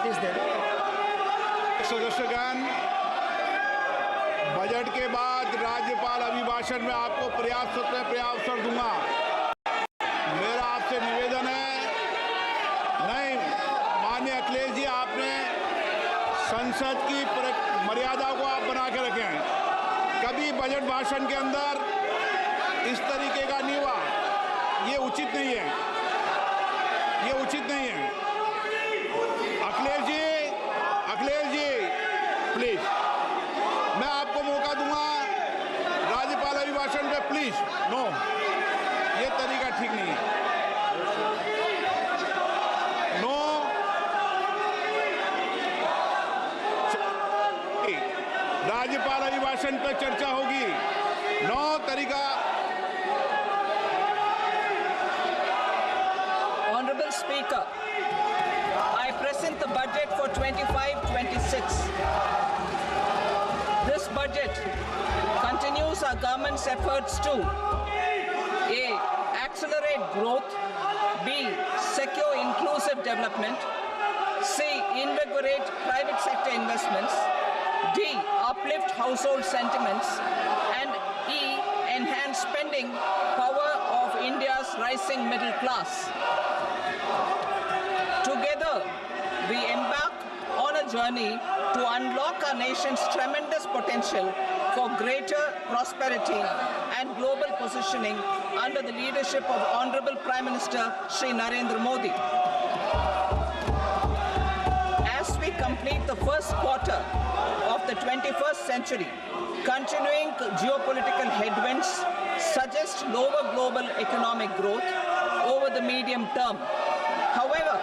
is there. सदस्यगण, budget के बाद राज्यपाल अभिभाषण में आपको पर्याप्त अवसर दूंगा। मेरा आपसे निवेदन है, नहीं माननीय अखिलेश जी, आपने संसद की मर्यादा को आप बना के रखे हैं। कभी बजट भाषण के अंदर इस तरीके का नहीं हुआ, ये उचित नहीं है, ये उचित नहीं है। अखिलेश जी प्लीज, मैं आपको मौका दूंगा राज्यपाल अभिभाषण पे, प्लीज। नो, ये तरीका ठीक नहीं है। नो, राज्यपाल अभिभाषण पर चर्चा होगी। नो तरीका। Honorable Speaker, I present the budget for 25-26. This budget continues our government's efforts to A. Accelerate growth, B. Secure inclusive development, C. Invigorate private sector investments, D. Uplift household sentiments, and E. Enhance spending power of India's rising middle class. Together, we embark on a journey to unlock our nation's tremendous potential for greater prosperity and global positioning under the leadership of Honorable Prime Minister Shri Narendra Modi. As we complete the first quarter of the 21st century, continuing geopolitical headwinds suggest lower global economic growth over the medium term. However,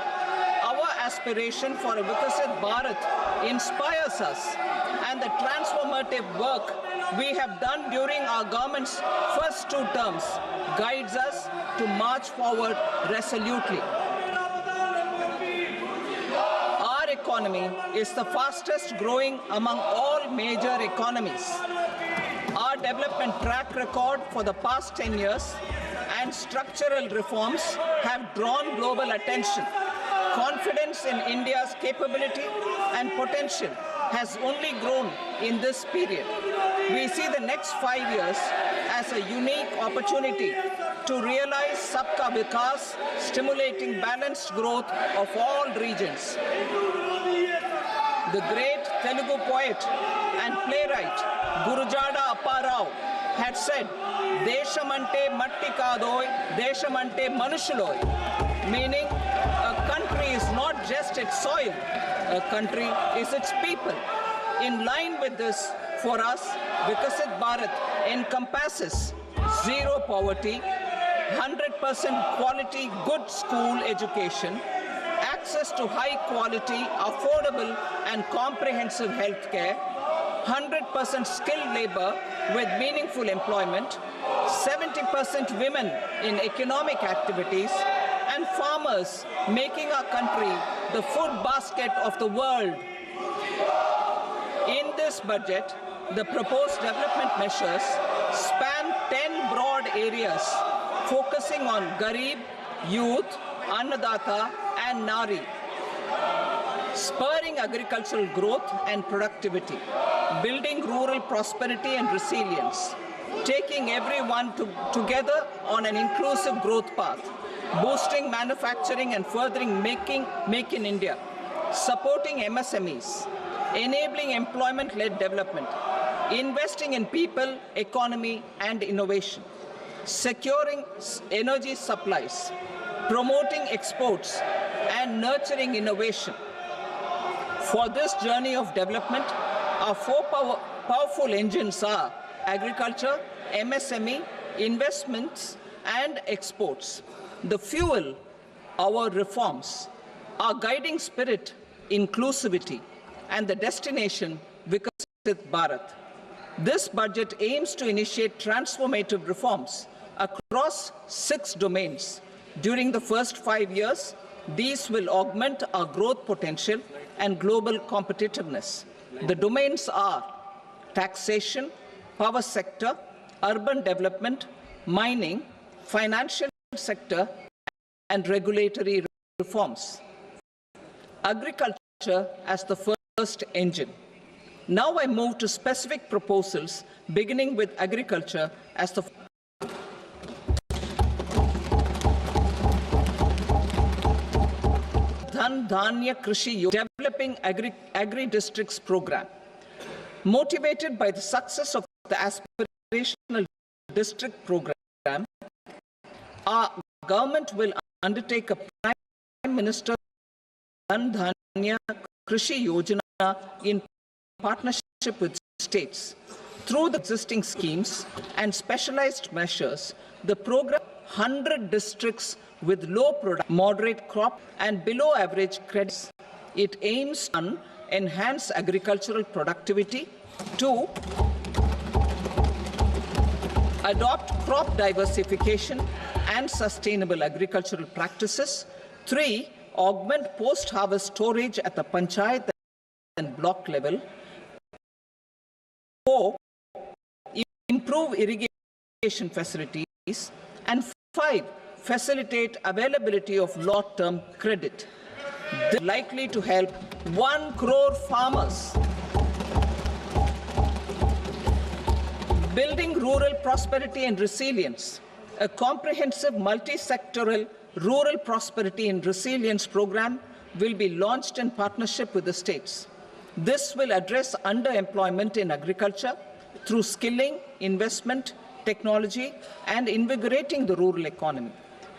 our aspiration for a Vikasit Bharat inspires us, and the transformative work we have done during our government's first 2 terms guides us to march forward resolutely. Our economy is the fastest growing among all major economies. Our development track record for the past 10 years and structural reforms have drawn global attention. Confidence in India's capability and potential has only grown in this period. We see the next 5 years as a unique opportunity to realize Sabka Vikas, stimulating balanced growth of all regions. The great Telugu poet and playwright Gurujada Apparao had said, "Deshamante matti kadoy, deshamante manushuloy," meaning a country is not just its soil, a country is its people. In line with this, for us, Vikasit Bharat encompasses zero poverty, 100% quality good school education, access to high quality, affordable and comprehensive health care, 100% skilled labor with meaningful employment, 70% women in economic activities, and farmers making our country the food basket of the world. In this budget, the proposed development measures span 10 broad areas, focusing on Garib, youth, Annadata, and Nari, spurring agricultural growth and productivity, building rural prosperity and resilience, taking everyone together on an inclusive growth path, boosting manufacturing and furthering Make in India, supporting MSMEs, enabling employment-led development, investing in people, economy, and innovation, securing energy supplies, promoting exports, and nurturing innovation. For this journey of development, our 4 powerful engines are agriculture, MSME, investments, and exports. The fuel, our reforms, our guiding spirit, inclusivity, and the destination, Vikasit Bharat. This budget aims to initiate transformative reforms across 6 domains. During the first 5 years, these will augment our growth potential and global competitiveness. The domains are taxation, power sector, urban development, mining, financial sector, and regulatory reforms. Agriculture as the first engine. Now I move to specific proposals, beginning with agriculture as the Dhan Dhanya Krishi Yojana, developing agri-districts program. Motivated by the success of the aspirational district program, our government will undertake a Prime Minister Dhan Dhanya Krishi Yojana in partnership with states. Through the existing schemes and specialized measures, the program 100 districts with low product, moderate crop and below average credits. It aims to enhance agricultural productivity, 2, adopt crop diversification and sustainable agricultural practices, 3, augment post-harvest storage at the panchayat and block level, 4, improve irrigation facilities, and 5, facilitate availability of long-term credit. This is likely to help 1 crore farmers. Building rural prosperity and resilience. A comprehensive multi-sectoral rural prosperity and resilience program will be launched in partnership with the states. This will address underemployment in agriculture through skilling, investment, technology, and invigorating the rural economy.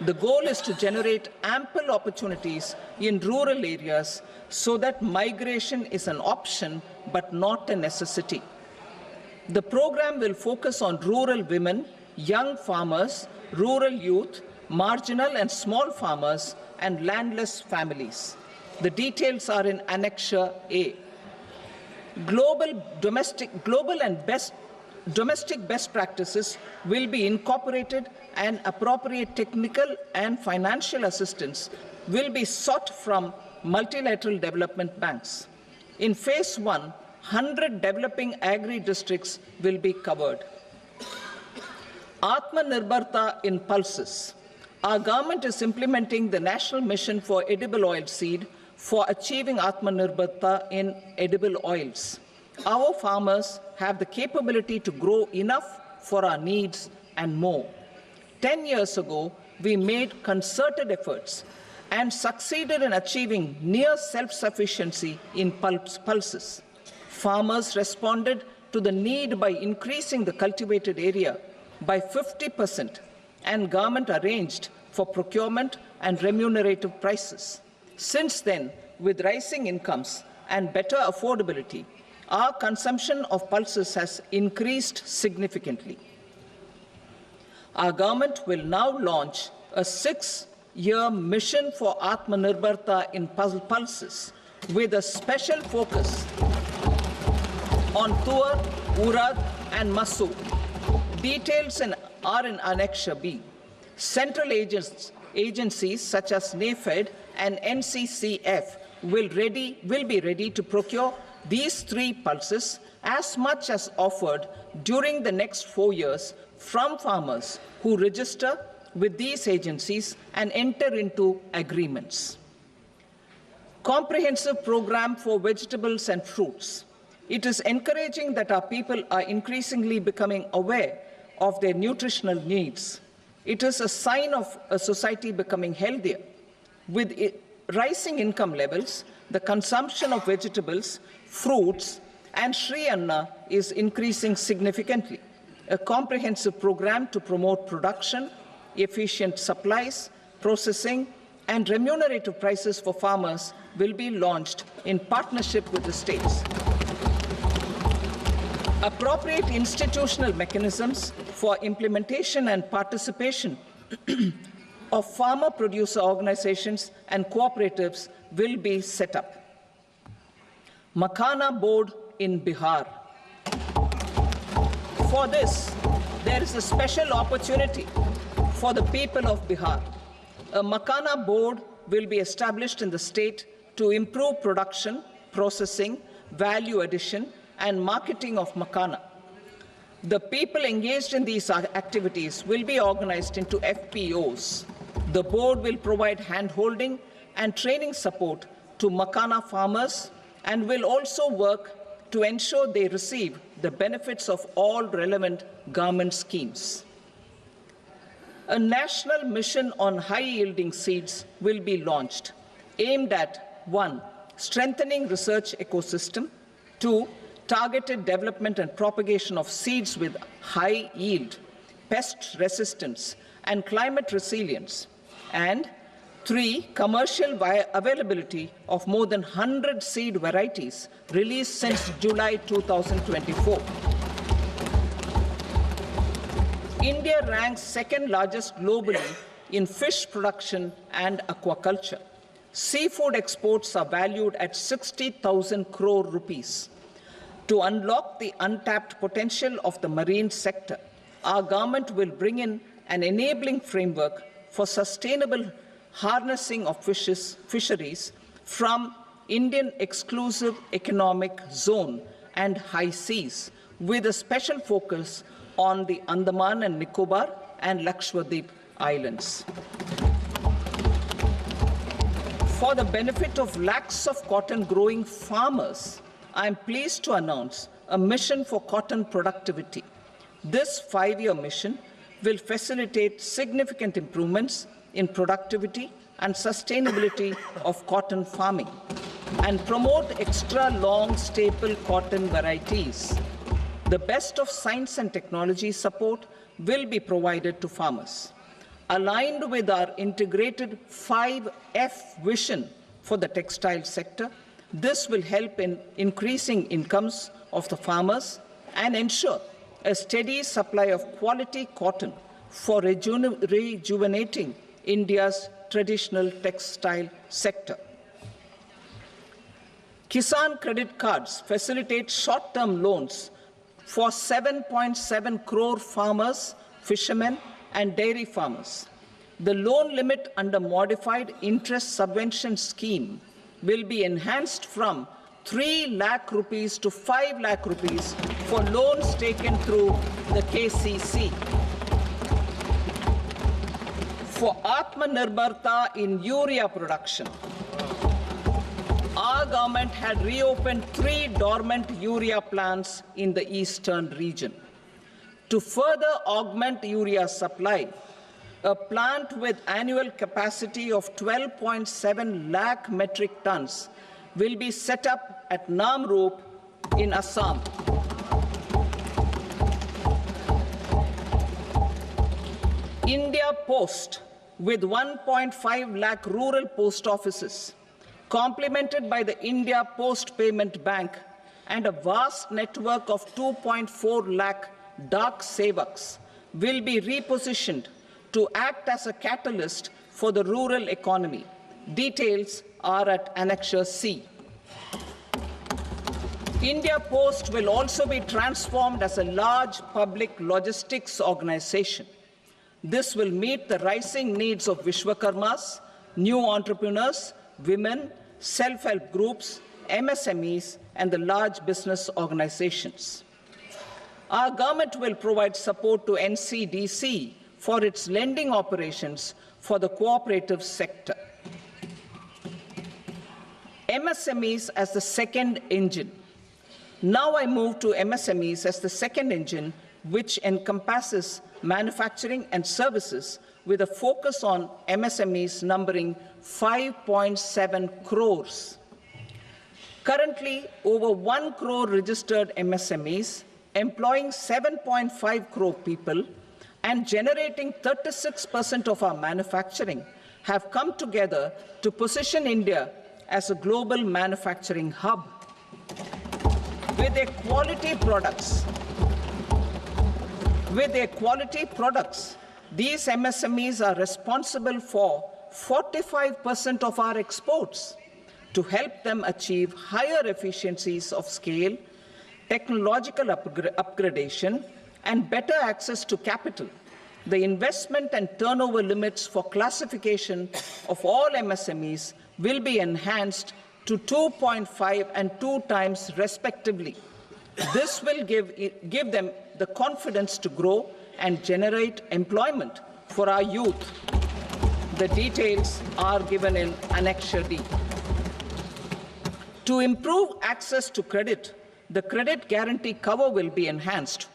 The goal is to generate ample opportunities in rural areas so that migration is an option but not a necessity. The program will focus on rural women, young farmers, rural youth, marginal and small farmers, and landless families. The details are in Annexure A. Domestic best practices will be incorporated, and appropriate technical and financial assistance will be sought from multilateral development banks. In Phase 1, 100 developing agri-districts will be covered. Atmanirbharta in pulses. Our government is implementing the National Mission for Edible Oilseed for achieving Atmanirbharta in edible oils. Our farmers have the capability to grow enough for our needs and more. 10 years ago, we made concerted efforts and succeeded in achieving near self-sufficiency in pulses. Farmers responded to the need by increasing the cultivated area by 50%, and government arranged for procurement and remunerative prices. Since then, with rising incomes and better affordability, our consumption of pulses has increased significantly. Our government will now launch a 6-year mission for Atmanirbharta in pulses with a special focus on tur, urad and masoor. Details are in Annexure B. Central agencies such as NAFED and NCCF will be ready to procure these 3 pulses as much as offered during the next 4 years from farmers who register with these agencies and enter into agreements. Comprehensive program for vegetables and fruits. It is encouraging that our people are increasingly becoming aware of their nutritional needs. It is a sign of a society becoming healthier. With rising income levels, the consumption of vegetables, fruits, and Shri Anna is increasing significantly. A comprehensive program to promote production, efficient supplies, processing, and remunerative prices for farmers will be launched in partnership with the states. Appropriate institutional mechanisms for implementation and participation of farmer producer organizations and cooperatives will be set up. Makhana board in Bihar. For this, there is a special opportunity for the people of Bihar. A Makhana board will be established in the state to improve production, processing, value addition, and marketing of makhana. The people engaged in these activities will be organized into FPOs. The board will provide hand-holding and training support to Makana farmers and will also work to ensure they receive the benefits of all relevant government schemes. A national mission on high-yielding seeds will be launched, aimed at 1. Strengthening research ecosystem, 2. Targeted development and propagation of seeds with high yield, pest resistance, and climate resilience, and 3. Commercial availability of more than 100 seed varieties released since July 2024. India ranks second largest globally in fish production and aquaculture. Seafood exports are valued at 60,000 crore rupees. To unlock the untapped potential of the marine sector, our government will bring in an enabling framework for sustainable harnessing of fisheries from Indian exclusive economic zone and high seas, with a special focus on the Andaman and Nicobar and Lakshadweep Islands. For the benefit of lakhs of cotton growing farmers, I am pleased to announce a mission for cotton productivity. This 5-year mission will facilitate significant improvements in productivity and sustainability of cotton farming and promote extra long staple cotton varieties. The best of science and technology support will be provided to farmers. Aligned with our integrated 5F vision for the textile sector, this will help in increasing incomes of the farmers and ensure a steady supply of quality cotton for rejuvenating India's traditional textile sector. Kisan credit cards facilitate short-term loans for 7.7 crore farmers, fishermen, and dairy farmers. The loan limit under modified interest subvention scheme will be enhanced from 3 lakh rupees to 5 lakh rupees for loans taken through the KCC. For Atmanirbharta in urea production, our government had reopened 3 dormant urea plants in the eastern region. To further augment urea supply, a plant with annual capacity of 12.7 lakh metric tons will be set up at Namrup in Assam. India Post, with 1.5 lakh rural post offices, complemented by the India Post Payment Bank and a vast network of 2.4 lakh Dak Sevaks, will be repositioned to act as a catalyst for the rural economy. Details are at Annexure C. India Post will also be transformed as a large public logistics organization. This will meet the rising needs of Vishwakarmas, new entrepreneurs, women, self-help groups, MSMEs, and the large business organizations. Our government will provide support to NCDC for its lending operations for the cooperative sector. MSMEs as the second engine. Now I move to MSMEs as the second engine, which encompasses manufacturing and services with a focus on MSMEs numbering 5.7 crores. Currently, over 1 crore registered MSMEs, employing 7.5 crore people and generating 36% of our manufacturing, have come together to position India as a global manufacturing hub. With their quality products, these MSMEs are responsible for 45% of our exports. To help them achieve higher efficiencies of scale, technological upgradation, and better access to capital, the investment and turnover limits for classification of all MSMEs will be enhanced to 2.5 and 2 times respectively. This will give them the confidence to grow and generate employment for our youth. The details are given in Annexure D. To improve access to credit, the credit guarantee cover will be enhanced.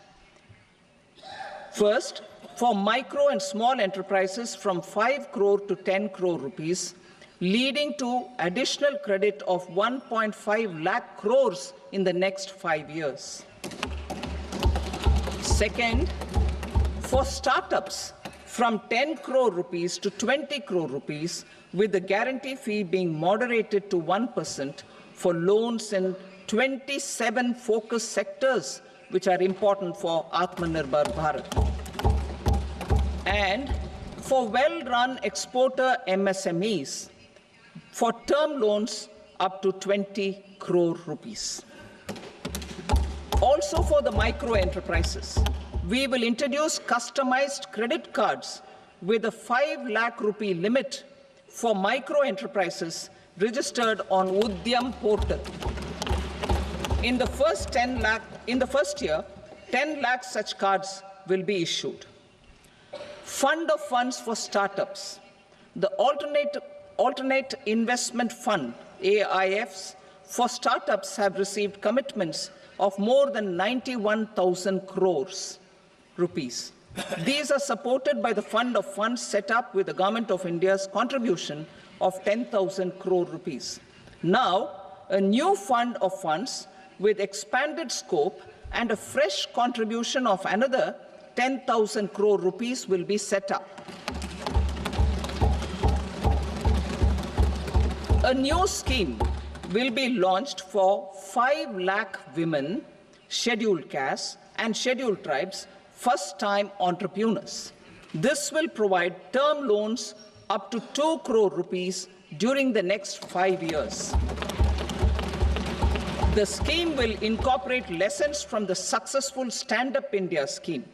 First, for micro and small enterprises from 5 crore to 10 crore rupees, leading to additional credit of 1.5 lakh crores in the next 5 years. Second, for startups from 10 crore rupees to 20 crore rupees, with the guarantee fee being moderated to 1% for loans in 27 focus sectors which are important for Atmanirbhar Bharat. And for well-run exporter MSMEs, for term loans up to 20 crore rupees. Also for the micro enterprises, we will introduce customized credit cards with a 5 lakh rupee limit for micro enterprises registered on Udyam portal. In the first year, 10 lakh such cards will be issued. Fund of funds for startups. The alternate investment fund, AIFs, for startups have received commitments of more than 91,000 crores rupees. These are supported by the fund of funds set up with the Government of India's contribution of 10,000 crore rupees. Now, a new fund of funds with expanded scope and a fresh contribution of another 10,000 crore rupees will be set up. A new scheme will be launched for 5 lakh women, scheduled castes and scheduled tribes, first-time entrepreneurs. This will provide term loans up to 2 crore rupees during the next 5 years. The scheme will incorporate lessons from the successful Stand Up India scheme.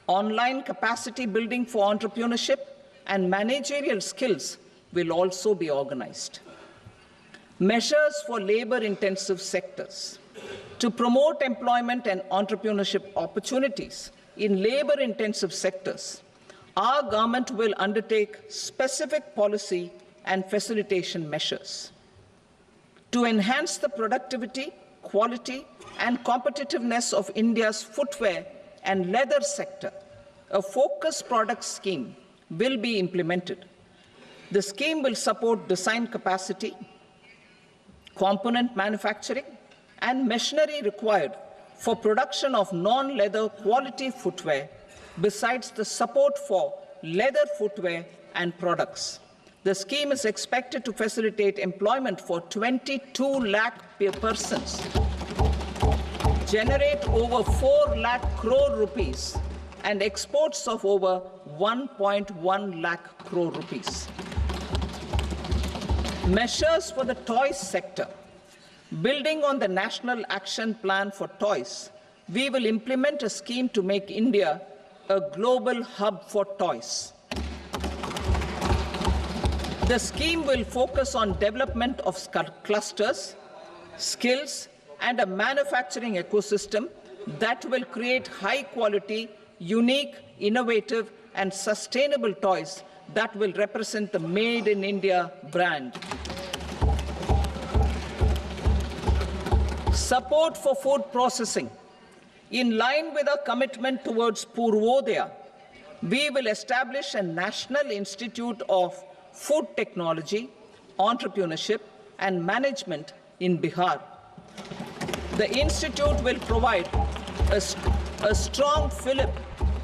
Online capacity building for entrepreneurship and managerial skills will also be organized. Measures for labor-intensive sectors. To promote employment and entrepreneurship opportunities in labor-intensive sectors, our government will undertake specific policy and facilitation measures. To enhance the productivity, quality, and competitiveness of India's footwear and leather sector, a focused product scheme will be implemented. The scheme will support design capacity, component manufacturing, and machinery required for production of non-leather quality footwear, besides the support for leather footwear and products. The scheme is expected to facilitate employment for 22 lakh persons, generate over 4 lakh crore rupees, and exports of over 1.1 lakh crore rupees. Measures for the toys sector. Building on the National Action Plan for Toys, we will implement a scheme to make India a global hub for toys. The scheme will focus on development of clusters, skills, and a manufacturing ecosystem that will create high-quality, unique, innovative, and sustainable toys that will represent the Made in India brand. Support for food processing. In line with our commitment towards Purvodaya, we will establish a National Institute of Food Technology, Entrepreneurship, and Management in Bihar. The institute will provide a strong fillip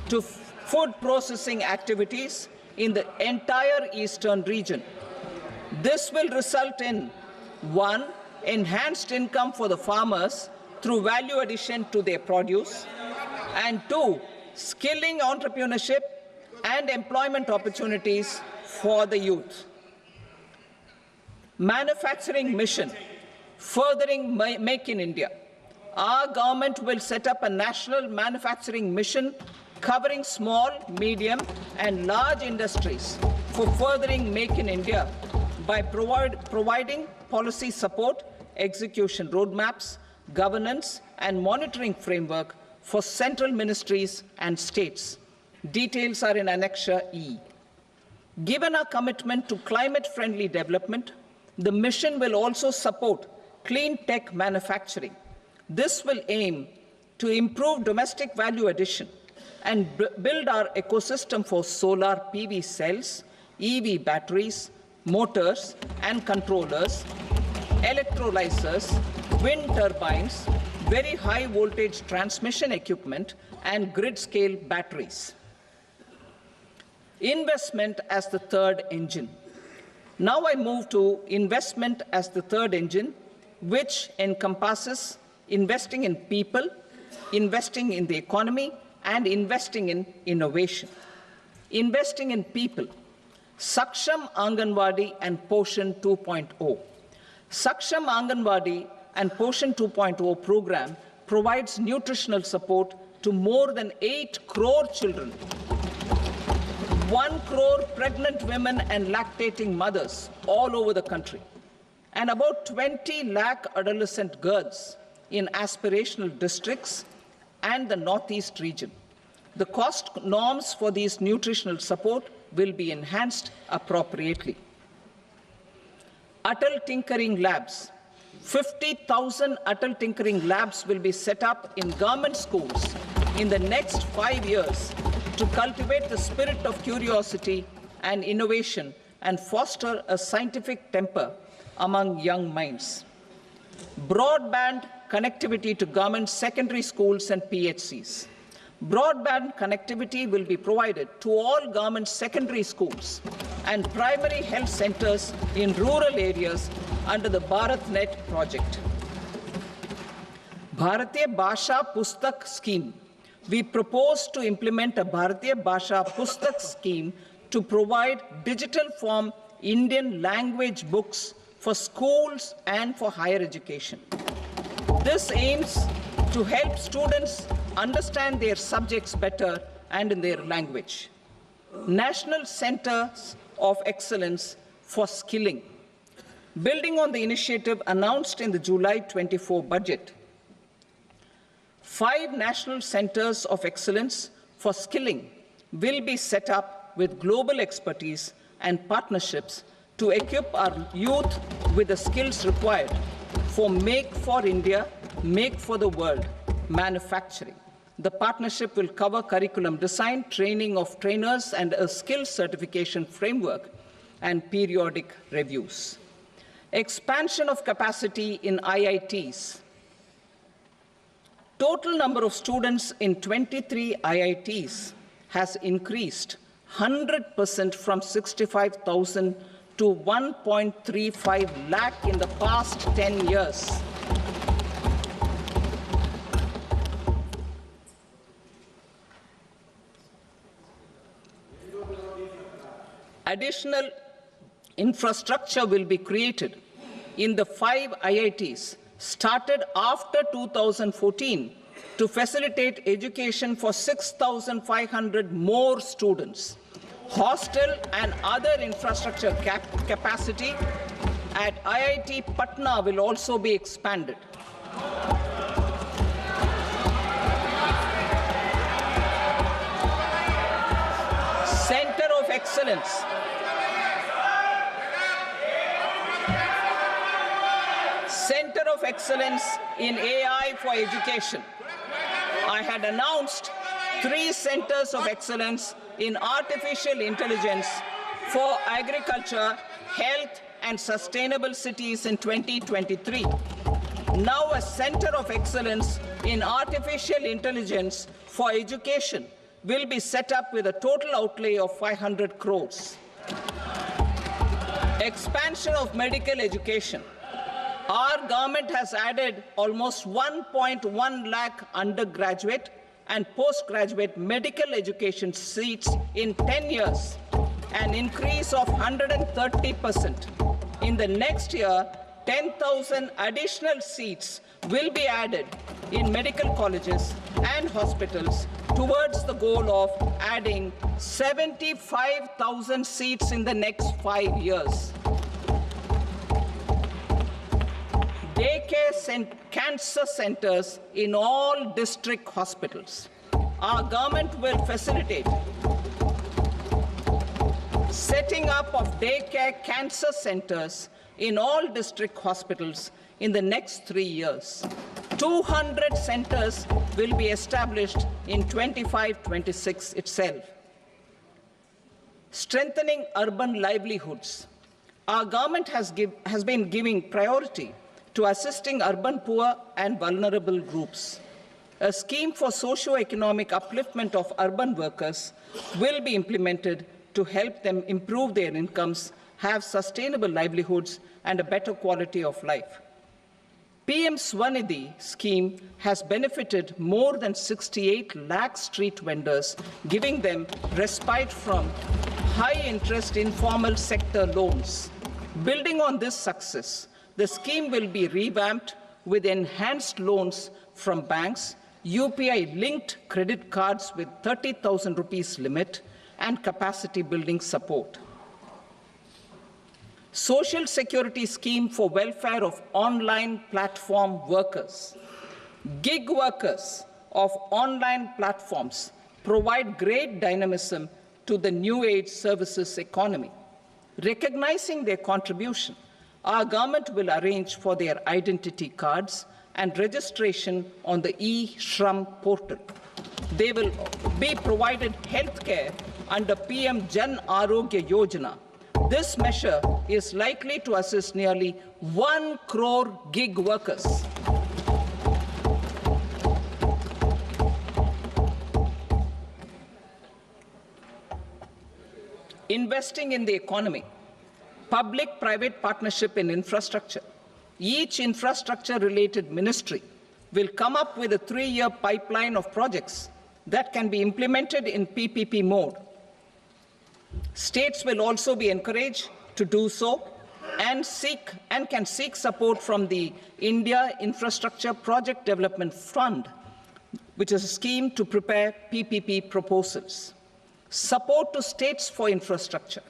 to food processing activities in the entire eastern region. This will result in 1. Enhanced income for the farmers through value addition to their produce, and 2. Skilling entrepreneurship and employment opportunities for the youth. Manufacturing mission, furthering Make in India. Our government will set up a national manufacturing mission covering small, medium, and large industries for furthering Make in India by providing policy support, execution roadmaps, governance, and monitoring framework for central ministries and states. Details are in Annexure E. Given our commitment to climate-friendly development, the mission will also support clean tech manufacturing. This will aim to improve domestic value addition and build our ecosystem for solar PV cells, EV batteries, motors and controllers, electrolyzers, wind turbines, very high voltage transmission equipment, and grid-scale batteries. Investment as the third engine. Now I move to investment as the third engine, which encompasses investing in people, investing in the economy, and investing in innovation. Investing in people. Saksham Anganwadi and Poshan 2.0. Saksham Anganwadi and Poshan 2.0 program provides nutritional support to more than 8 crore children, 1 crore pregnant women and lactating mothers all over the country, and about 20 lakh adolescent girls in aspirational districts and the Northeast region. The cost norms for these nutritional support will be enhanced appropriately. Atal Tinkering Labs. 50,000 Atal Tinkering Labs will be set up in government schools in the next 5 years to cultivate the spirit of curiosity and innovation and foster a scientific temper among young minds. Broadband connectivity to government secondary schools and PHCs. Broadband connectivity will be provided to all government secondary schools and primary health centers in rural areas under the BharatNet project. Bharatiya Bhasha Pustak Scheme. We propose to implement a Bharatiya Bhasha Pustak scheme to provide digital form Indian language books for schools and for higher education. This aims to help students understand their subjects better and in their language. National Centers of Excellence for Skilling. Building on the initiative announced in the July 24 budget, 5 national centers of excellence for skilling will be set up with global expertise and partnerships to equip our youth with the skills required for Make for India, Make for the World manufacturing. The partnership will cover curriculum design, training of trainers, and a skills certification framework and periodic reviews. Expansion of capacity in IITs. Total number of students in 23 IITs has increased 100% from 65,000 to 1.35 lakh in the past 10 years. Additional infrastructure will be created in the 5 IITs started after 2014 to facilitate education for 6,500 more students. Hostel and other infrastructure capacity at IIT Patna will also be expanded. Center of Excellence. Center of Excellence in AI for Education. I had announced 3 centers of excellence in artificial intelligence for agriculture, health, and sustainable cities in 2023. Now a center of excellence in artificial intelligence for education will be set up with a total outlay of 500 crores. Expansion of medical education. Our government has added almost 1.1 lakh undergraduate and postgraduate medical education seats in 10 years, an increase of 130%. In the next year, 10,000 additional seats will be added in medical colleges and hospitals towards the goal of adding 75,000 seats in the next 5 years. Daycare cancer centers in all district hospitals. Our government will facilitate setting up of daycare cancer centers in all district hospitals in the next 3 years. 200 centers will be established in 25-26 itself. Strengthening urban livelihoods. Our government has been giving priority to assisting urban poor and vulnerable groups. A scheme for socio-economic upliftment of urban workers will be implemented to help them improve their incomes, have sustainable livelihoods, and a better quality of life. PM Swanidhi scheme has benefited more than 68 lakh street vendors, giving them respite from high-interest informal sector loans. Building on this success, the scheme will be revamped with enhanced loans from banks, UPI-linked credit cards with 30,000 rupees limit, and capacity building support. Social Security Scheme for welfare of online platform workers. Gig workers of online platforms provide great dynamism to the new age services economy. Recognizing their contribution, our government will arrange for their identity cards and registration on the e-Shram portal. They will be provided healthcare under PM Jan Arogya Yojana. This measure is likely to assist nearly 1 crore gig workers. Investing in the economy. Public-private partnership in infrastructure. Each infrastructure-related ministry will come up with a 3-year pipeline of projects that can be implemented in PPP mode. States will also be encouraged to do so and can seek support from the India Infrastructure Project Development Fund, which is a scheme to prepare PPP proposals. Support to states for infrastructure.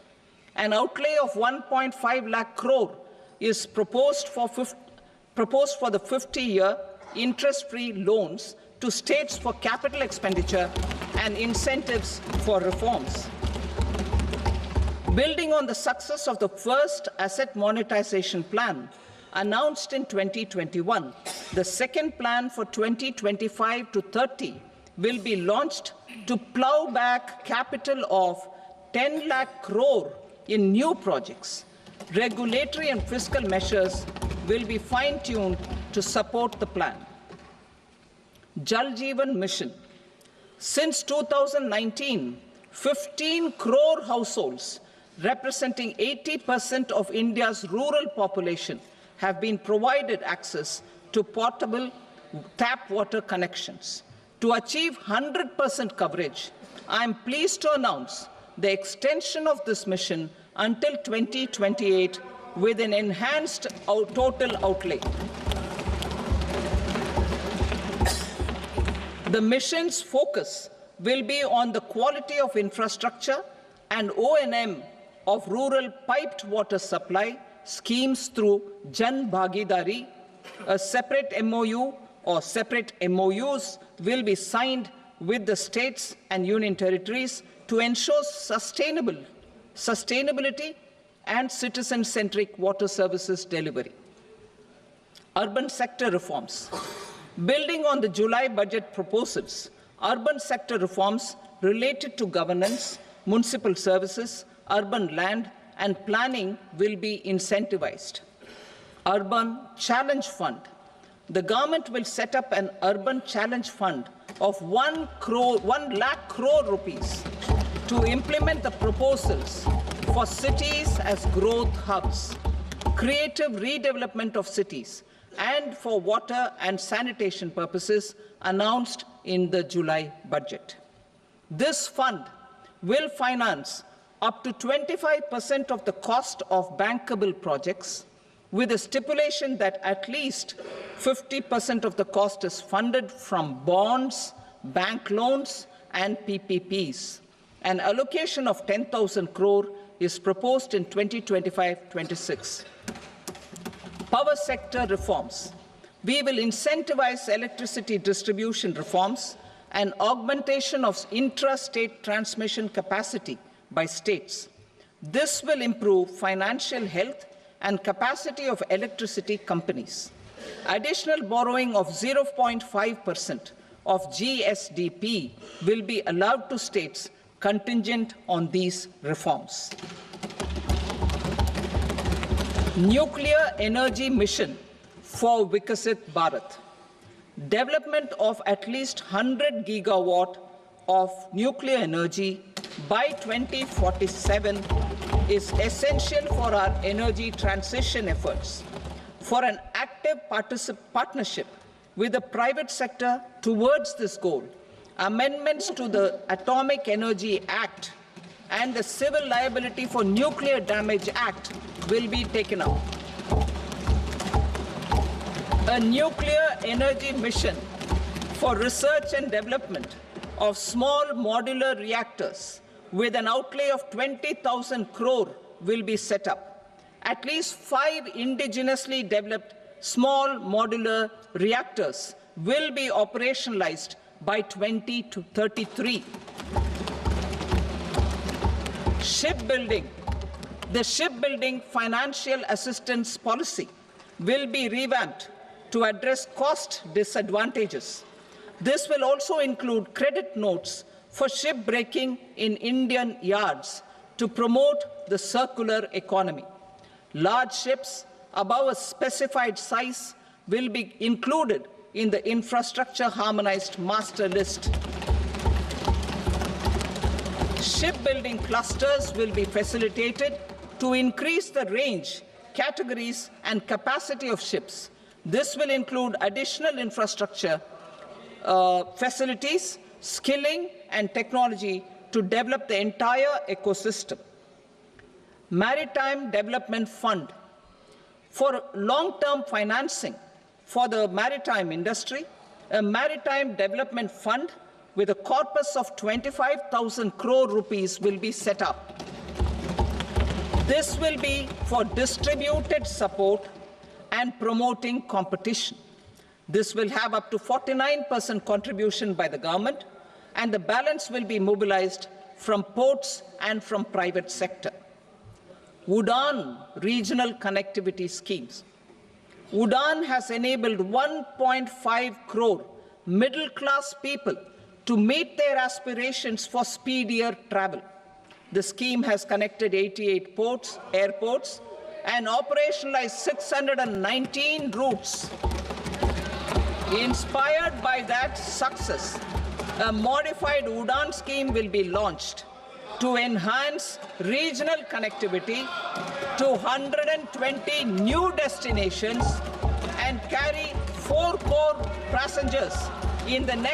An outlay of 1.5 lakh crore is proposed for the 50-year interest-free loans to states for capital expenditure and incentives for reforms. Building on the success of the first asset monetization plan announced in 2021, the second plan for 2025 to 30 will be launched to plow back capital of 10 lakh crore in new projects. Regulatory and fiscal measures will be fine-tuned to support the plan. Jal Jeevan Mission. Since 2019, 15 crore households representing 80% of India's rural population have been provided access to portable tap water connections. To achieve 100% coverage, I am pleased to announce the extension of this mission until 2028 with an enhanced total outlay. The mission's focus will be on the quality of infrastructure and O&M of rural piped water supply schemes through Jan Bhagidari. A separate MOU or separate MOUs will be signed with the states and union territories to ensure sustainability and citizen-centric water services delivery. Urban sector reforms. Building on the July budget proposals, urban sector reforms related to governance, municipal services, urban land and planning will be incentivized. Urban Challenge Fund. The government will set up an urban challenge fund of 1 lakh crore rupees to implement the proposals for cities as growth hubs, creative redevelopment of cities, and for water and sanitation purposes announced in the July budget. This fund will finance up to 25% of the cost of bankable projects, with a stipulation that at least 50% of the cost is funded from bonds, bank loans, and PPPs. An allocation of 10,000 crore is proposed in 2025-26. Power sector reforms. We will incentivize electricity distribution reforms and augmentation of intra-state transmission capacity by states. This will improve financial health and capacity of electricity companies. Additional borrowing of 0.5% of GSDP will be allowed to states contingent on these reforms. Nuclear energy mission for Vikasit Bharat. Development of at least 100 gigawatt of nuclear energy by 2047 is essential for our energy transition efforts. For an active partnership with the private sector towards this goal, amendments to the Atomic Energy Act and the Civil Liability for Nuclear Damage Act will be taken up. A nuclear energy mission for research and development of small modular reactors with an outlay of 20,000 crore will be set up. At least 5 indigenously developed small modular reactors will be operationalized by 2033. Shipbuilding. The shipbuilding financial assistance policy will be revamped to address cost disadvantages. This will also include credit notes for shipbreaking in Indian yards to promote the circular economy. Large ships above a specified size will be included in the infrastructure harmonized master list. Shipbuilding clusters will be facilitated to increase the range, categories, and capacity of ships. This will include additional infrastructure, facilities, skilling, and technology to develop the entire ecosystem. Maritime Development Fund. For long-term financing for the maritime industry, a Maritime Development Fund with a corpus of 25,000 crore rupees will be set up. This will be for distributed support and promoting competition. This will have up to 49% contribution by the government, and the balance will be mobilized from ports and from private sector. UDAN regional connectivity schemes. UDAN has enabled 1.5 crore middle-class people to meet their aspirations for speedier travel. The scheme has connected 88 airports, and operationalized 619 routes. Inspired by that success, a modified UDAN scheme will be launched to enhance regional connectivity to 120 new destinations and carry 4 core passengers in the next